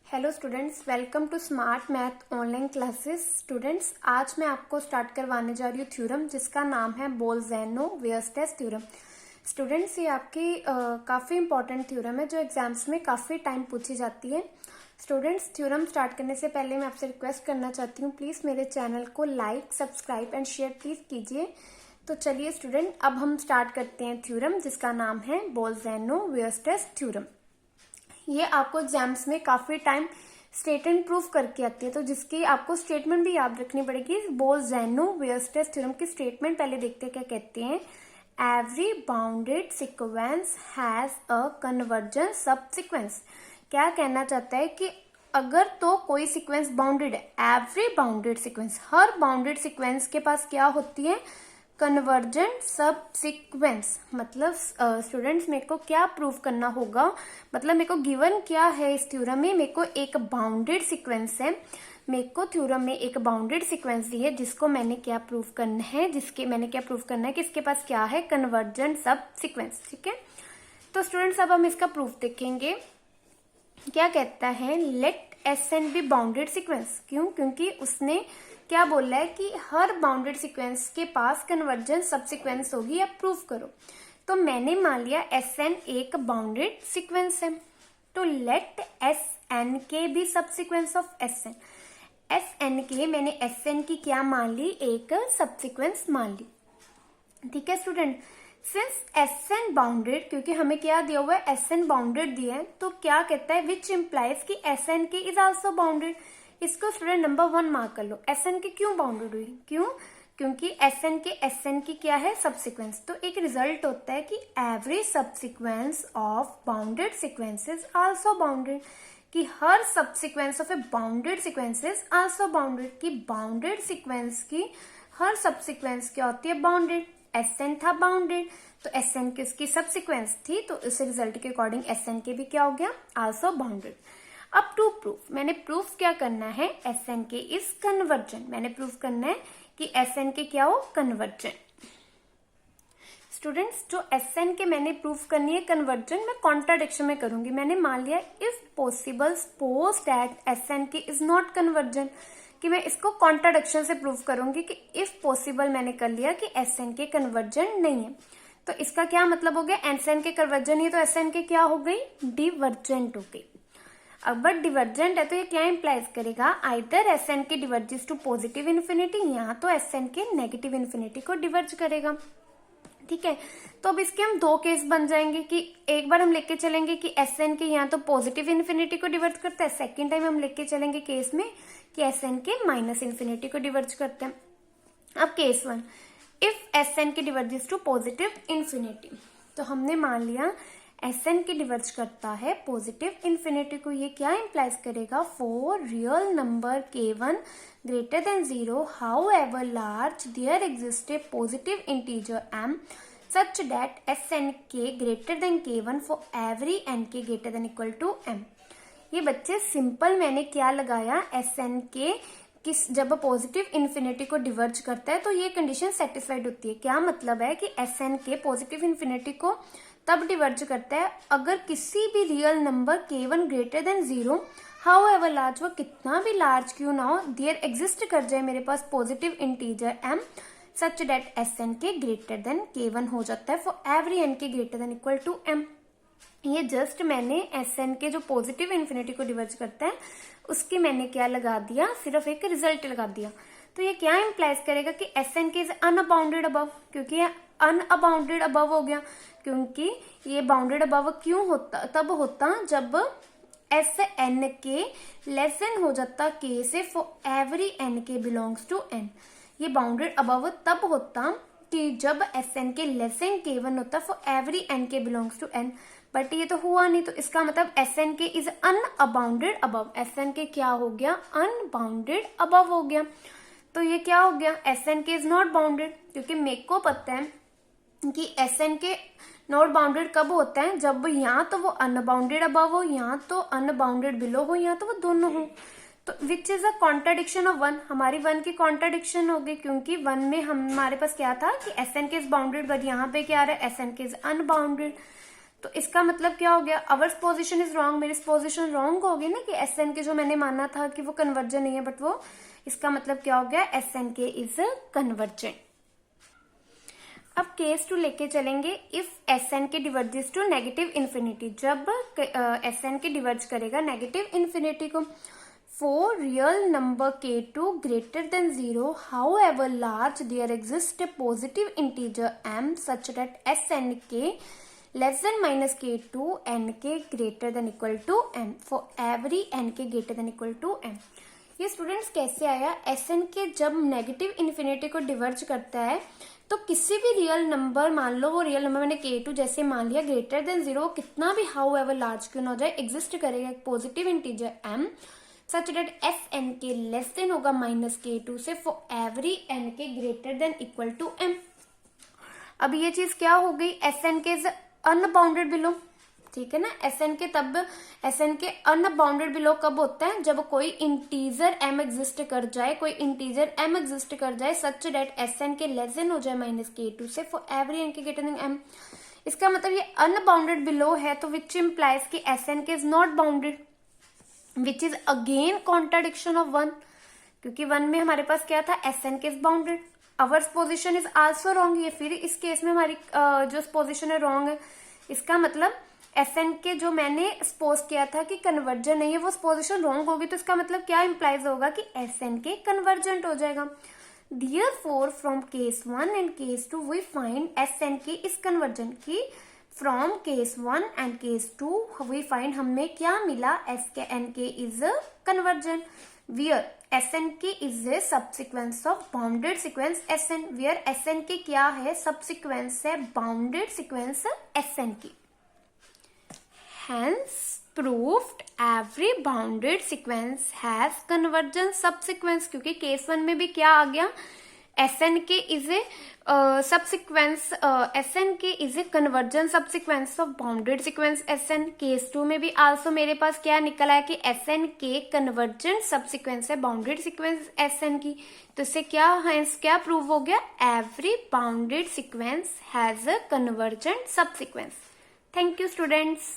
Hello students, welcome to smart math online classes. Students, आज मैं आपको स्टार्ट करवाने जा रही हूँ थ्योरम जिसका नाम है बोल्ज़ैनो-वियर्स्टेस थ्योरम। स्टूडेंट्स, ये आपकी काफ़ी इंपॉर्टेंट थ्योरम है जो एग्जाम्स में काफ़ी टाइम पूछी जाती है। स्टूडेंट्स, थ्योरम स्टार्ट करने से पहले मैं आपसे रिक्वेस्ट करना चाहती हूँ, प्लीज़ मेरे चैनल को like, subscribe and share please कीजिए। तो चलिए स्टूडेंट, अब हम स्टार्ट करते हैं थ्योरम जिसका नाम है बोल्ज़ैनो-वियर्स्टेस थ्योरम। ये आपको एग्जाम्स में काफी टाइम स्टेटमेंट प्रूफ करके आती है, तो जिसकी आपको स्टेटमेंट भी याद रखनी पड़ेगी। बोल्ज़ैनो-वियर्स्टेस थ्योरम की स्टेटमेंट पहले देखते हैं क्या कहते हैं। Every bounded sequence has a convergence सब सीक्वेंस। क्या कहना चाहता है कि अगर तो कोई सीक्वेंस बाउंडेड है, एवरी बाउंडेड सीक्वेंस, हर बाउंडेड सीक्वेंस के पास क्या होती है, कन्वर्जेंट सब सीक्वेंस। मतलब स्टूडेंट्स, मेरे को क्या प्रूफ करना होगा, मतलब मेरे को गिवन क्या है इस थ्योरम में, मेरे को एक बाउंडेड सीक्वेंस है, मेरे को थ्योरम में एक बाउंडेड सीक्वेंस दी है जिसको मैंने क्या प्रूफ करना है, कि इसके पास क्या है, कन्वर्जेंट सब सीक्वेंस। ठीक है, तो स्टूडेंट्स अब हम इसका प्रूफ देखेंगे। क्या कहता है, let S N be bounded sequence. क्यों? क्योंकि उसने क्या बोला है कि हर बाउंडेड सीक्वेंस के पास कन्वर्जेंस सब सीक्वेंस होगी, आप प्रूफ करो। तो मैंने मान लिया एस एन एक बाउंडेड सीक्वेंस है, तो let S N K be subsequence of S N. S N K मैंने एस एन की क्या मान ली, एक सब सीक्वेंस मान ली। ठीक है student, since S N bounded, क्योंकि हमें क्या दिया हुआ है, एस एन बाउंडेड दिया है, तो क्या कहता है, विच इम्प्लाइज कि S N K is also bounded. इसको स्टूडेंट नंबर 1 मार्क कर लो। एस एन की क्यों बाउंडेड हुई, क्यों? क्योंकि एस एन की क्या है, सब सीक्वेंस। तो एक रिजल्ट होता है कि एवरी सब sequence of bounded sequence is also bounded, कि हर सब sequence of a bounded sequence is also bounded, कि बाउंडेड सीक्वेंस की हर सब सीक्वेंस क्या होती है, बाउंडेड। एस एन था बाउंडेड, तो एस एन की उसकी सब सीक्वेंस थी, तो इस रिजल्ट के अकॉर्डिंग एस एन के भी क्या हो गया, आल्सो बाउंडेड। अब टू प्रूफ, मैंने प्रूफ क्या करना है, S N K is convergent. मैंने प्रूफ करना है कि एस एन के क्या हो, कन्वर्जेंट। स्टूडेंट्स, जो एस एन के मैंने प्रूफ करनी है कन्वर्जेंट, मैं कॉन्ट्राडिक्शन में करूंगी। मैंने मान लिया if possible suppose that S N K is not convergent, कि मैं इसको कॉन्ट्राडिक्शन से प्रूफ करूंगी कि इफ पॉसिबल मैंने कर लिया कि एस एन के कन्वर्जेंट नहीं है, तो इसका क्या मतलब हो गया, एस एन के कन्वर्जेंट नहीं, तो एस एन के क्या हो गई, डिवर्जेंट हो गई। अगर डिवर्जेंट है तो ये क्या इंप्लाइज करेगा, आइदर एस एन के डिवर्जेस टू पॉजिटिव इन्फिनिटी, या तो एस एन के नेगेटिव इन्फिनिटी को डिवर्ज करेगा। ठीक है, तो अब इसके हम दो केस बन जाएंगे कि एक बार हम लेके चलेंगे कि एस एन के यहाँ तो पॉजिटिव इन्फिनिटी को डिवर्ज करता है, सेकेंड टाइम हम लेके चलेंगे केस में कि एस एन के माइनस इन्फिनिटी को डिवर्ज करते हैं। अब केस 1, इफ एस एन के डिवर्जेस टू पॉजिटिव इन्फिनिटी, तो हमने मान लिया एस एन के डिवर्ज करता है पॉजिटिव इन्फिनिटी को। ये क्या इंप्लाइज करेगा, for real number k1 greater than 0 however large there exist a positive integer m such that S N के greater than k1 for every N के greater than equal to m। ये बच्चे simple मैंने क्या लगाया, S N के किस जब पॉजिटिव इन्फिनिटी को डिवर्ज करता है तो ये कंडीशन सेटिस्फाइड होती है। क्या मतलब है कि एस एन के पॉजिटिव इन्फिनिटी को तब डिवर्ज करता है अगर किसी भी real number k1 greater than 0 however large, वो कितना भी लार्ज क्यों ना हो, देयर एग्जिस्ट कर जाए मेरे पास positive integer m such that S N के ग्रेटर देन k1 हो जाता है फॉर एवरी n के greater than equal to m। ये जस्ट मैंने एस एन के जो पॉजिटिव इन्फिनिटी को डिवर्ज करता है उसकी मैंने क्या लगा दिया, सिर्फ एक रिजल्ट लगा दिया। तो ये क्या इंप्लाइज करेगा कि S N K is unbounded above, क्योंकि ये अनबाउंडेड अबव हो गया, क्योंकि ये बाउंडेड अबव क्यों होता, तब होता जब S N K less than हो जाता के से for every N K belongs to N. ये बाउंडेड अबव तब होता कि जब S N K less than k1 होता for every N K belongs to N, but ये तो हुआ नहीं, तो इसका मतलब S N K is unbounded above. S N K क्या हो गया, अनबाउंडेड अबव हो गया। तो ये क्या हो गया, S N K is not bounded, क्योंकि मेरे को पता है कि एस एन के नॉट बाउंडेड कब होता है, जब यहाँ तो वो अनबाउंडेड अबव हो, यहाँ तो अनबाउंडेड बिलो हो, यहाँ तो वो दोनों हो। तो which is a contradiction of 1, हमारी 1 की कॉन्ट्राडिक्शन होगी, क्योंकि 1 में हमारे पास क्या था कि S N K is bounded, but यहाँ पे क्या आ रहा है, S N K is unbounded. तो इसका मतलब क्या हो गया, अवर्स पोजीशन इज रॉन्ग, मेरी पोजीशन रॉन्ग होगी ना कि एस एन के जो मैंने माना था कि वो कन्वर्जन नहीं है, बट वो इसका मतलब क्या हो गया, S N K is convergent. अब केस 2 लेके चलेंगे। इफ एस एन के डिवर्जेस टू नेगेटिव इन्फिनिटी, जब एस एन के डिवर्ज करेगा नेगेटिव इन्फिनिटी को, for real number k2 greater than 0 however large there exists a positive integer m such that snk less than minus k2 nk greater than equal to m for every nk greater than equal to m। ये students कैसे आया, S N के जब negative infinity को diverge करता है तो किसी भी रियल नंबर, मान लो वो रियल नंबर मैंने k2 जैसे मान लिया ग्रेटर देन 0, कितना भी हाउ एवर लार्ज क्यों ना हो जाए, एग्जिस्ट करेगा एक positive integer m such that S N K less than होगा माइनस k2 से फॉर एवरी एन के greater than equal to m। अब ये चीज क्या हो गई, S N K is unbounded below, ठीक है ना। एस एन के तब S N K unbounded below कब होता है, जब कोई इंटीजर m एग्जिस्ट कर जाए, कोई इंटीजर m एग्जिस्ट कर जाए such that S N K less than हो जाए माइनस k2 से फॉर एवरी एन के ग्रेटर देन m। इसका मतलब ये अनबाउंडेड बिलो है, तो विच इम्प्लाइज कि S N K is not bounded, which is again contradiction of 1, क्योंकि 1 में हमारे पास क्या था, S N K is bounded, ours position is also wrong. ये फिर इस केस में हमारी जो पोजिशन है रॉन्ग है, इसका मतलब एस एन के जो मैंने सपोज किया था कि कन्वर्जन नहीं है, वो पोजिशन रॉन्ग होगी, तो इसका मतलब क्या इंप्लाइज होगा कि एस एन के कन्वर्जेंट हो जाएगा। Therefore from case 1 and case 2 we find SNK is convergent, कि from case 1 and case 2 we find हमें क्या मिला, SNK is convergent where SNK is a subsequence of bounded sequence SN, where SNK क्या है, subsequence है bounded sequence SNK। Hence proved every bounded sequence has convergent subsequence, क्योंकि case 1 में भी क्या आ गया, SNK is a subsequence, SNK is a convergent subsequence of bounded sequence SN। Case 2 में भी आल्सो मेरे पास क्या निकला है कि SNK convergent subsequence है bounded sequence SN की, तो इससे क्या hence क्या प्रूव हो गया, every bounded sequence has a convergent subsequence। Thank you students.